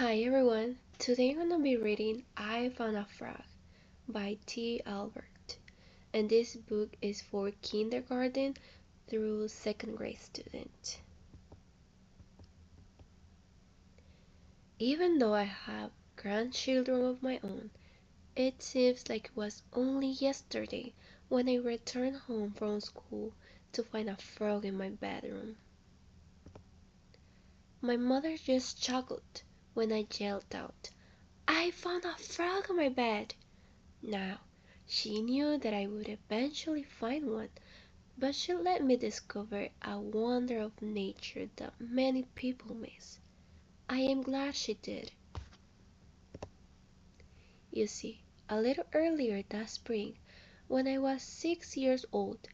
Hi everyone, today I'm gonna be reading I Found a Frog by T. Albert, and this book is for kindergarten through second grade students. Even though I have grandchildren of my own, it seems like it was only yesterday when I returned home from school to find a frog in my bedroom. My mother just chuckled when I yelled out, "I found a frog on my bed!" Now, she knew that I would eventually find one, but she let me discover a wonder of nature that many people miss. I am glad she did. You see, a little earlier that spring, when I was 6 years old,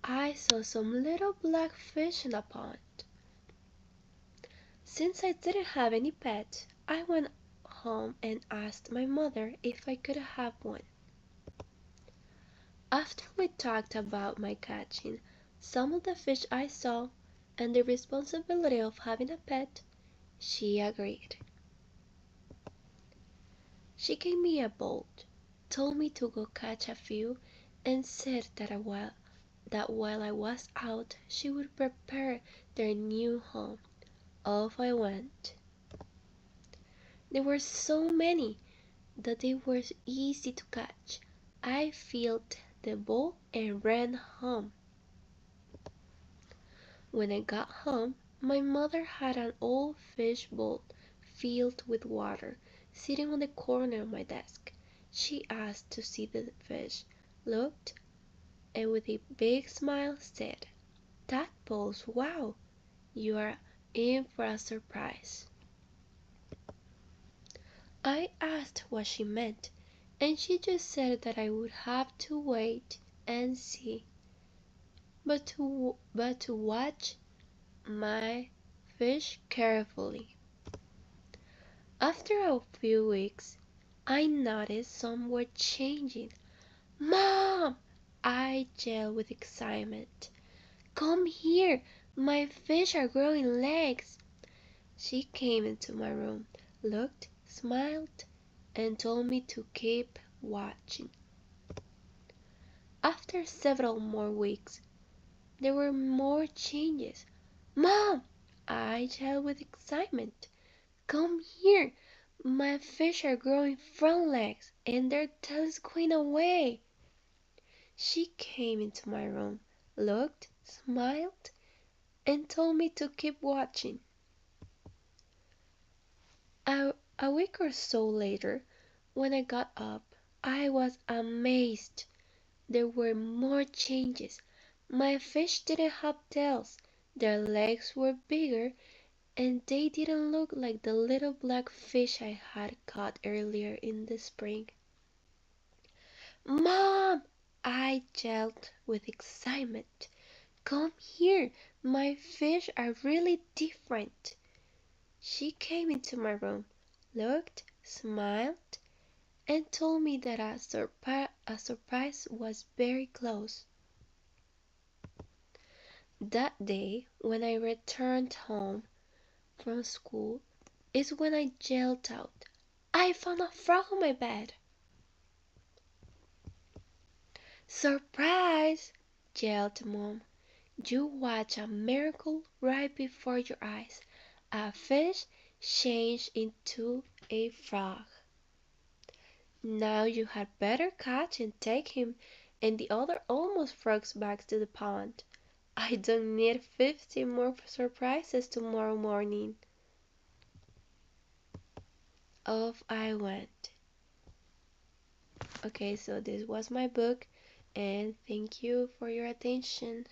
I saw some little black fish in a pond. Since I didn't have any pets, I went home and asked my mother if I could have one. After we talked about my catching some of the fish I saw and the responsibility of having a pet, she agreed. She gave me a boat, told me to go catch a few, and said that while I was out she would prepare their new home. Off I went. There were so many that they were easy to catch. I filled the boat and ran home. When I got home, my mother had an old fish bowl filled with water sitting on the corner of my desk. She asked to see the fish, looked, and with a big smile said, "Tadpoles, wow! You are in for a surprise." I asked what she meant, and she just said that I would have to wait and see, but to watch my fish carefully. After a few weeks, I noticed some were changing. "Mom!" I yelled with excitement. "Come here! My fish are growing legs!" She came into my room, looked, smiled, and told me to keep watching. After several more weeks, there were more changes. "Mom!" I yelled with excitement. "Come here! My fish are growing front legs and their tails going away." She came into my room, looked, smiled, and told me to keep watching. A week or so later, when I got up, I was amazed. There were more changes. My fish didn't have tails, their legs were bigger, and they didn't look like the little black fish I had caught earlier in the spring. "Mom!" I yelled with excitement. "Come here! My fish are really different." She came into my room, looked, smiled, and told me that a surprise was very close. That day, when I returned home from school, is when I yelled out, "I found a frog on my bed!" "Surprise!" yelled Mom. "You watch a miracle right before your eyes. A fish changed into a frog. Now you had better catch and take him and the other almost frogs back to the pond. I don't need 50 more surprises tomorrow morning." Off I went. Okay, so this was my book, and thank you for your attention.